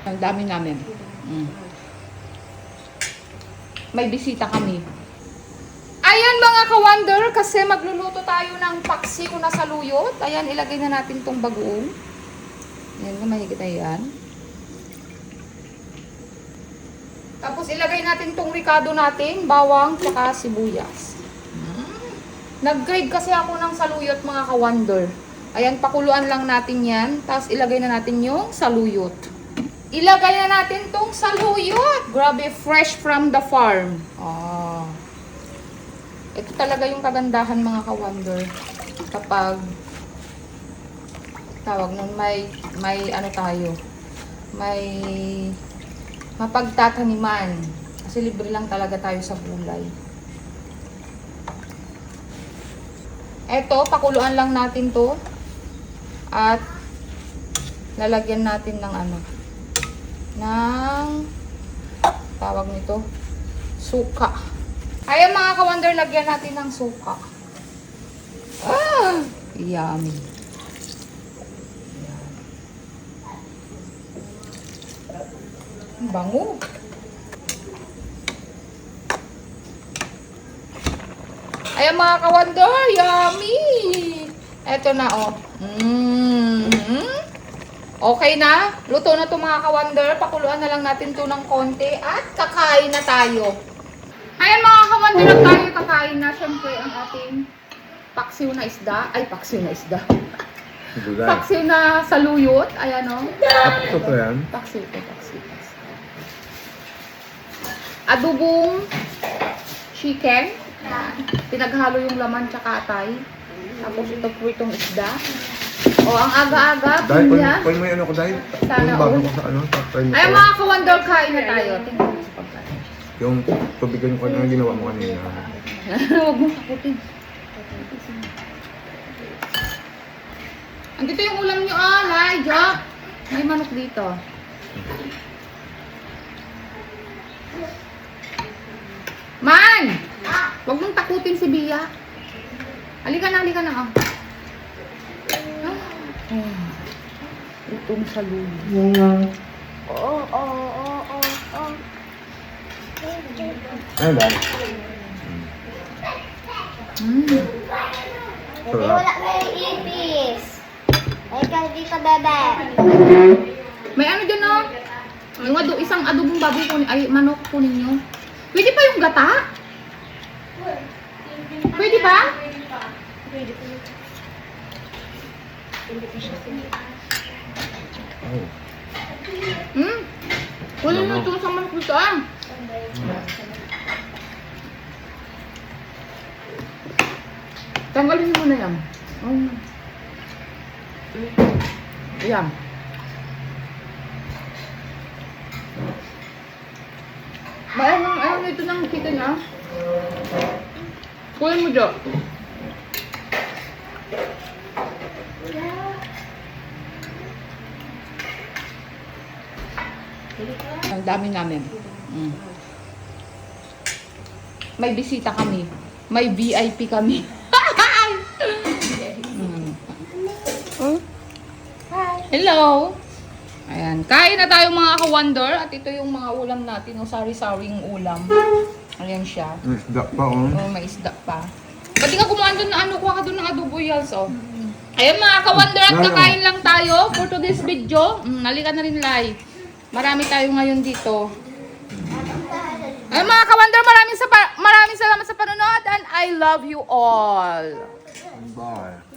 Ang dami namin. May bisita kami. Ayan mga ka-wonder, kasi magluluto tayo ng paksi na saluyot. Ayan, ilagay na natin tong bagoong. Ayan, mahigit na yan. Tapos ilagay natin tong ricado natin, bawang, tsaka sibuyas. Nag-grade kasi ako ng saluyot mga ka-wonder. Ayan, pakuluan lang natin yan. Tapos ilagay na natin yung saluyot. Ilagay na natin tong saluyot. Grabe, fresh from the farm. Oh. Ito talaga yung kagandahan mga ka-wonder. Kapag tawag nun, may ano tayo. May mapagtataniman. Kasi libre lang talaga tayo sa gulay. Eto, pakuluan lang natin to. At lalagyan natin ng ano. Ng tawag nito, suka. Ayan mga ka-wonder, lagyan natin ng suka. Ah! Yummy. Bango. Ayan mga ka-wonder, yummy! Eto na oh. Okay na. Luto na to mga ka-wonder. Pakuluan na lang natin to ng konti at kakain na tayo. Ayan mga ka-wonder, tayo kakain na. Siyempre ang ating paksiw na isda. Ay, paksiw na isda. Paksiw na saluyot. Ayan o. Paksiw to yan? Paksiw to, paksiw. Adobong chicken. Pinaghalo yung laman tsaka atay. Tapos ito po itong isda. O, ang aga-aga. Dahil, kung may ano ko dahil. Sana bago all. ko sa ano. Ay, mga ka-wonder, kain na tayo. Tingnan mo sa pagkain. Yung tubigan ko ano ginawa mo kanina. Huwag mo sakutin. Andito yung ulam nyo, Jock. May manok dito. Man! Huwag mong takutin si Bia. Halika na, oh. Itong saluyot. Ano ba? Hindi wala kayong ipis. Ay, hindi ka bebe. May ano dyan, oh. Yung isang adobong baboy po, ay manok po ninyo. Pwede pa yung gata? Pwede pa? Pwede po. Wala na ito sa manok dito, ah. Tanggalin mo na yan. Ayan. Ayaw ito ng chicken, ah. Kunin mo dyan. Ang dami namin. May bisita kami. May VIP kami. Hello! Ayan. Kain na tayo mga ka-wonder. At ito yung mga ulam natin. Sari-saring ulam. Ayan siya. May isda pa oh. May isda pa. Pati nga kumuha doon na kuha ka doon ng adobo yals, oh. Ayan mga ka-wonder, at kakain lang tayo for today's video. Nalika na rin live. Marami tayo ngayon dito. Ayan mga ka-wonder, maraming salamat sa panonood and I love you all. Bye.